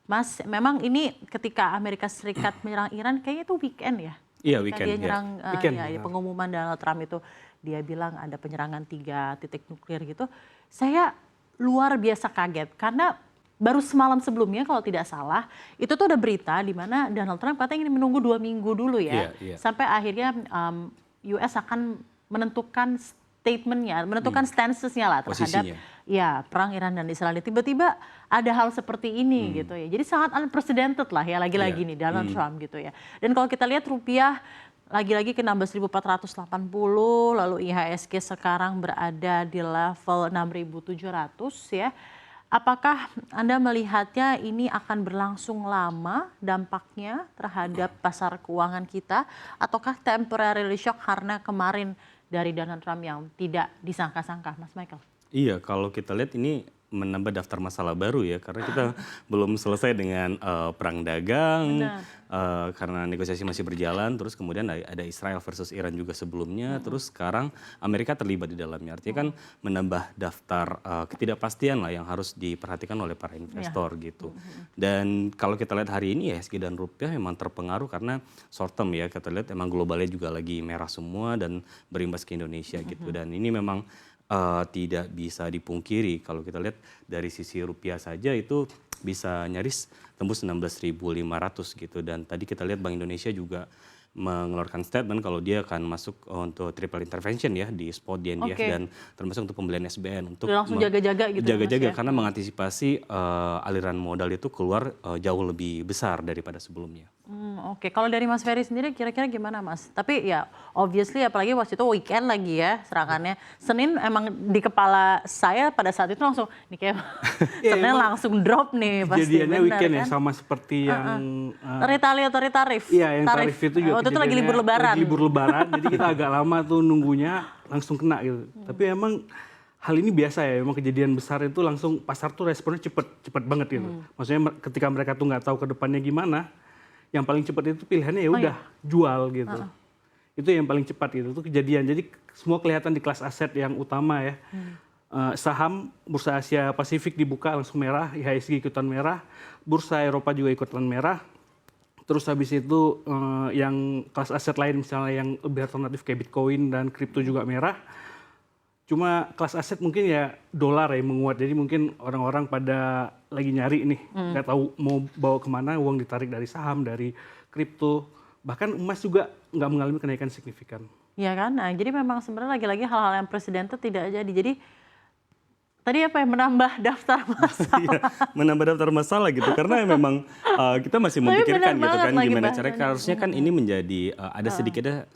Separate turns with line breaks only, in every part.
Mas, memang ini ketika Amerika Serikat menyerang Iran, kayaknya itu weekend ya?
Iya,
Ketika
weekend
dia
ya.
nyerang,
Weekend,
ya,
benar.
pengumuman Donald Trump itu, dia bilang ada penyerangan 3 titik nuklir gitu. Saya luar biasa kaget, karena baru semalam sebelumnya kalau tidak salah, itu tuh ada berita di mana Donald Trump katanya ingin menunggu 2 minggu dulu ya,
Iya, iya.
sampai akhirnya US akan menentukan statement-nya, menentukan stance-nya lah terhadap
Posisinya.
ya perang Iran dan Israel. Tiba-tiba ada hal seperti ini gitu ya. Jadi sangat unprecedented lah ya lagi-lagi
Iya.
nih Donald Trump gitu ya. Dan kalau kita lihat rupiah lagi-lagi ke 16.480, lalu IHSG sekarang berada di level 6.700 ya. Apakah Anda melihatnya ini akan berlangsung lama dampaknya terhadap pasar keuangan kita, ataukah temporary shock karena kemarin dari Donald Trump yang tidak disangka-sangka, Mas Michael?
Iya, kalau kita lihat ini menambah daftar masalah baru ya, karena kita belum selesai dengan perang dagang, karena negosiasi masih berjalan, terus kemudian ada Israel versus Iran juga sebelumnya, terus sekarang Amerika terlibat di dalamnya. Artinya kan menambah daftar ketidakpastian lah yang harus diperhatikan oleh para investor gitu. Dan kalau kita lihat hari ini ya, IHSG dan rupiah memang terpengaruh karena short term ya, kita lihat emang globalnya juga lagi merah semua dan berimbas ke Indonesia gitu. Dan ini memang tidak bisa dipungkiri kalau kita lihat dari sisi rupiah saja itu bisa nyaris tembus 16.500 gitu, dan tadi kita lihat Bank Indonesia juga mengeluarkan statement kalau dia akan masuk untuk triple intervention ya di spot di NDF dan termasuk untuk pembelian SBN untuk
langsung jaga-jaga gitu ya,
jaga-jaga
Mas, ya?
karena mengantisipasi aliran modal itu keluar jauh lebih besar daripada sebelumnya.
Oke. Kalau dari Mas Ferry sendiri kira-kira gimana Mas? Tapi ya obviously apalagi waktu itu weekend lagi ya serangannya. Senin emang di kepala saya pada saat itu langsung nih kayak Senin langsung drop nih pasti.
Kejadiannya
benar
weekend
kan?
ya, sama seperti yang
Retaliatory tarif.
iya, yang tarif itu juga
waktu itu lagi libur
kejadiannya
lebaran.
lagi libur lebaran, jadi kita agak lama tuh nunggunya langsung kena gitu. Tapi emang hal ini biasa ya, emang kejadian besar itu langsung pasar tuh responnya cepet banget gitu. Maksudnya ketika mereka tuh nggak tahu ke depannya gimana, yang paling cepat itu pilihannya ya udah jual gitu. Itu yang paling cepat gitu, itu kejadian. Jadi semua kelihatan di kelas aset yang utama ya. Saham Bursa Asia Pasifik dibuka langsung merah, IHSG ikutan merah, Bursa Eropa juga ikutan merah. Terus habis itu yang kelas aset lain misalnya yang lebih alternatif kayak Bitcoin dan kripto juga merah. Cuma kelas aset mungkin ya dolar ya menguat, jadi mungkin orang-orang pada lagi nyari nih, nggak tahu mau bawa kemana, uang ditarik dari saham, dari kripto, bahkan emas juga nggak mengalami kenaikan signifikan.
Iya kan? Nah, jadi memang sebenarnya lagi-lagi hal-hal yang presidented tidak jadi. Jadi tadi apa yang menambah daftar masalah?
Iya, menambah daftar masalah gitu karena memang kita masih memikirkan gitu kan gimana caranya. Harusnya kan ini menjadi ada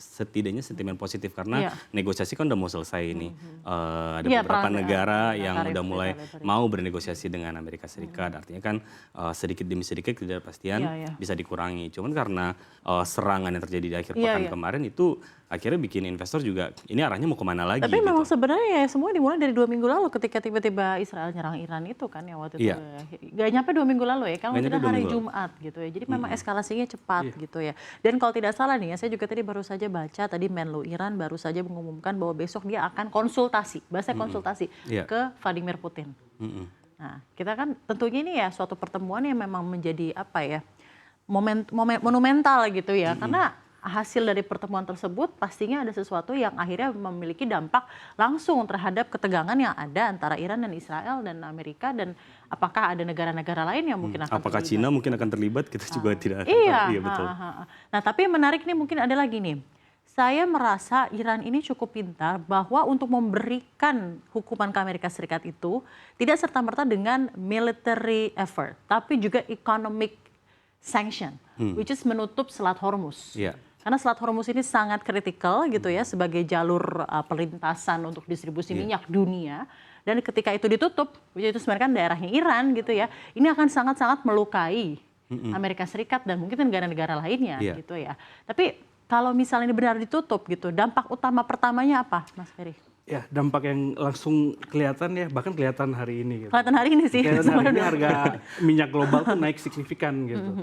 setidaknya sentimen positif karena negosiasi kan udah mau selesai ini. Ada beberapa negara yang udah mulai mau bernegosiasi dengan Amerika Serikat. Artinya kan sedikit demi sedikit ketidakpastian bisa dikurangi. Cuman karena serangan yang terjadi di akhir pekan kemarin itu akhirnya bikin investor juga ini arahnya mau kemana lagi.
Tapi
gitu.
memang sebenarnya ya semua dimulai dari 2 minggu lalu ketika tiba-tiba Israel nyerang Iran itu kan ya waktu itu. Gak nyampe 2 minggu lalu ya, kalau tidak hari Jumat gitu ya. Jadi memang eskalasinya cepat gitu ya. Dan kalau tidak salah nih ya, saya juga tadi baru saja baca tadi Menlu Iran baru saja mengumumkan bahwa besok dia akan konsultasi, bahasa konsultasi ke Vladimir Putin. Nah, kita kan tentunya ini ya suatu pertemuan yang memang menjadi apa ya, monumental gitu ya. Karena hasil dari pertemuan tersebut pastinya ada sesuatu yang akhirnya memiliki dampak langsung terhadap ketegangan yang ada antara Iran dan Israel dan Amerika, dan apakah ada negara-negara lain yang mungkin akan
apakah
terlibat.
Cina mungkin akan terlibat, kita juga tidak akan
Iya,
tahu. Iya betul.
Nah tapi yang menarik nih mungkin ada lagi nih. Saya merasa Iran ini cukup pintar bahwa untuk memberikan hukuman ke Amerika Serikat itu tidak serta-merta dengan military effort, tapi juga economic sanction, which is menutup Selat Hormuz. Karena Selat Hormuz ini sangat kritikal gitu ya sebagai jalur perlintasan untuk distribusi minyak dunia. Dan ketika itu ditutup, itu sebenarnya kan daerahnya Iran gitu ya, ini akan sangat-sangat melukai Amerika Serikat dan mungkin negara-negara lainnya gitu ya. Tapi kalau misalnya ini benar ditutup gitu, dampak utama pertamanya apa, Mas Ferry?
Ya, dampak yang langsung kelihatan ya, bahkan kelihatan hari ini. Gitu.
Kelihatan hari ini sih.
Kelihatan hari ini harga minyak global tuh naik signifikan gitu.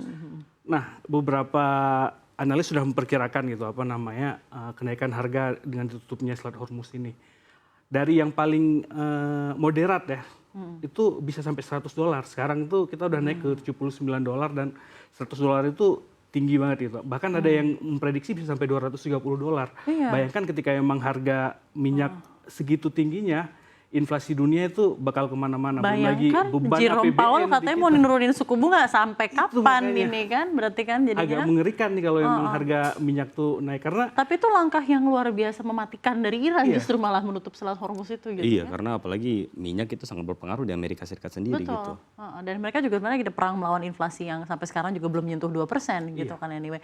Nah, beberapa analis sudah memperkirakan gitu apa namanya kenaikan harga dengan ditutupnya Selat Hormuz ini. Dari yang paling moderat ya, itu bisa sampai $100. Sekarang itu kita udah naik ke $79 dan $100 itu tinggi banget itu. Bahkan ada yang memprediksi bisa sampai $230.
Iya.
Bayangkan ketika emang harga minyak segitu tingginya, inflasi dunia itu bakal kemana-mana. Belum lagi
Bayangkan
beban
Jerome
APBN
Powell
di
katanya
kita.
mau nurunin suku bunga sampai kapan
makanya.
ini kan? Berarti kan
Agak
jadinya.
mengerikan nih kalau emang harga minyak tuh naik karena
Tapi itu langkah yang luar biasa mematikan dari Iran
Iya.
justru malah menutup Selat Hormuz itu gitu.
Iya,
kan?
karena apalagi minyak itu sangat berpengaruh di Amerika Serikat sendiri
Betul.
gitu.
Dan mereka juga sebenarnya ada perang melawan inflasi yang sampai sekarang juga belum menyentuh 2% gitu kan anyway.